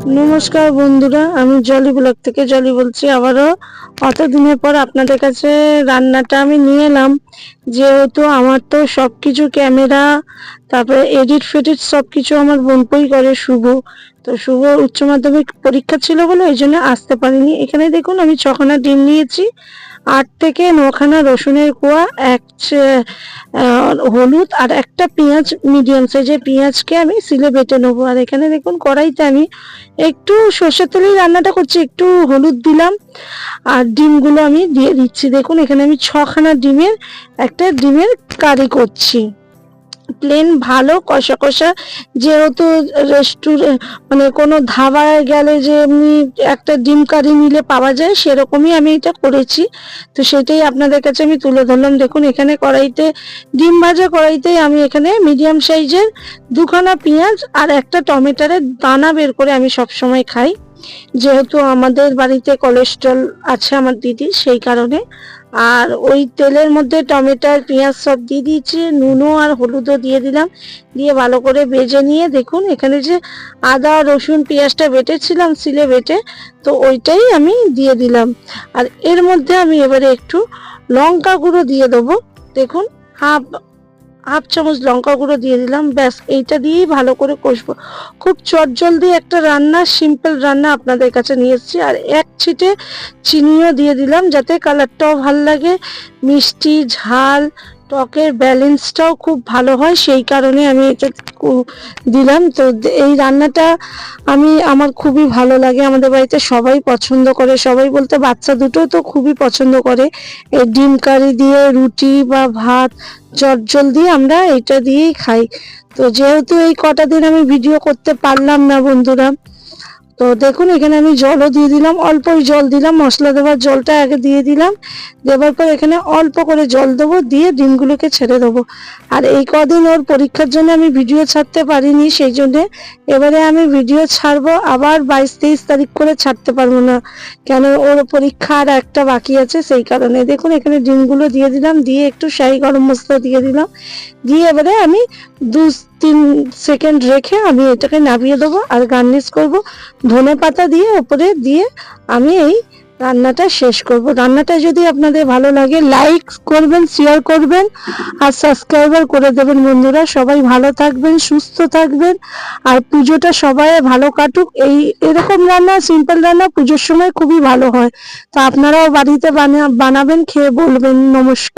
নমস্কার বন্ধুরা, আমি জলি ব্লগ থেকে জলি বলছি। আবারও অতদিনের পর আপনাদের কাছে রান্নাটা আমি নিয়ে এলাম। যেহেতু আমার তো সবকিছু ক্যামেরা, তারপরে এডিট ফেডিট সবকিছু আমার বোনপই করে, শুভ। তো শুভ উচ্চ মাধ্যমিক পরীক্ষা ছিল বলে ওই জন্য আসতে পারিনি। এখানে দেখুন আমি 6খানা ডিম নিয়েছি, 8 থেকে 9খানা রসুনের কোয়া, হলুদ আর একটা পেঁয়াজ, মিডিয়াম সাইজের পেঁয়াজকে আমি সিলে বেটে নেবো। আর এখানে দেখুন কড়াইতে আমি একটু সর্ষের তেলেই রান্নাটা করছি, একটু হলুদ দিলাম আর ডিমগুলো আমি দিয়ে দিচ্ছি। দেখুন এখানে আমি 6খানা ডিমের একটা ডিমের কারি করছি, প্লেন ভালো কষা কষা। যেহেতু রেস্টুরেন্ট মানে কোনো ধাবায় গেলে যে এমনি একটা ডিম কারি নিলে পাওয়া যায়, সেরকমই আমি এটা করেছি। তো সেটাই আপনাদের কাছে আমি তুলে ধরলাম। দেখুন এখানে কড়াইতে ডিম ভাজা কড়াইতে আমি এখানে মিডিয়াম সাইজের 2খানা পেঁয়াজ আর একটা টমেটোর দানা বের করে আমি সব সময় খাই, যেহেতু আমাদের বাড়িতে কোলেস্ট্রল আছে আমার দিদির, সেই কারণে। আর ওই তেলের মধ্যে টমেটো আর পেঁয়াজ সব দিয়ে দিয়েছি, নুনও আর হলুদও দিয়ে দিলাম, দিয়ে ভালো করে ভেজে নিয়ে দেখুন এখানে যে আদা রসুন পেঁয়াজটা বেটেছিলাম সিলে বেটে, তো ওইটাই আমি দিয়ে দিলাম। আর এর মধ্যে আমি এবারে একটু লঙ্কা গুঁড়ো দিয়ে দেবো। দেখুন হাফ হাফ চামচ লঙ্কা গুঁড়ো দিয়ে দিলাম। ব্যাস এইটা দিয়েই ভালো করে কষবো। খুব চটজলদি একটা রান্না, সিম্পল রান্না আপনাদের কাছে নিয়ে এসেছি। আর এক ছিটে চিনিও দিয়ে দিলাম যাতে কালারটাও ভালো লাগে, মিষ্টি ঝাল টকের ব্যালেন্সটাও খুব ভালো হয়, সেই কারণে আমি এটা দিলাম। তো এই রান্নাটা আমার খুবই ভালো লাগে, আমাদের বাড়িতে সবাই পছন্দ করে, সবাই বলতে বাচ্চা দুটো তো খুবই পছন্দ করে। এই ডিম কারি দিয়ে রুটি বা ভাত চটজলদি আমরা এটা দিয়েই খাই। তো যেহেতু এই কটা দিন আমি ভিডিও করতে পারলাম না বন্ধুরা, তো দেখুন এখানে আমি জলও দিয়ে দিলাম, অল্পই জল দিলাম, মশলা দেওয়ার জলটা আগে দিয়ে দিলাম, দেওয়ার পর এখানে অল্প করে জল দেবো, দিয়ে ডিমগুলোকে ছেড়ে দেবো। আর এই কদিন ওর পরীক্ষার জন্য আমি ভিডিও ছাড়তে পারিনি, সেই জন্যে এবারে আমি ভিডিও ছাড়বো আবার 22-23 তারিখ করে ছাড়তে পারবো না, কেন ওর পরীক্ষা আর একটা বাকি আছে, সেই কারণে। দেখুন এখানে ডিমগুলো দিয়ে দিলাম, দিয়ে একটু শাহি গরম মশলা দিয়ে দিলাম, দিয়ে এবারে আমি 2-3 সেকেন্ড রেখে আমি এটাকে নামিয়ে দেবো। আর গার্নিশ করব ধনেপাতা দিয়ে, উপরে দিয়ে আমি এই রান্নাটা শেষ করব। রান্নাটা যদি আপনাদের ভালো লাগে লাইক করবেন, শেয়ার করবেন আর সাবস্ক্রাইবার করে দেবেন বন্ধুরা। সবাই ভালো থাকবেন, সুস্থ থাকবেন, আর পুজোটা সবাই ভালো কাটুক। এরকম রান্না, সিম্পল রান্না পুজোর সময় খুবই ভালো হয়। তো আপনারাও বাড়িতে বানাবেন, খেয়ে বলবেন। নমস্কার।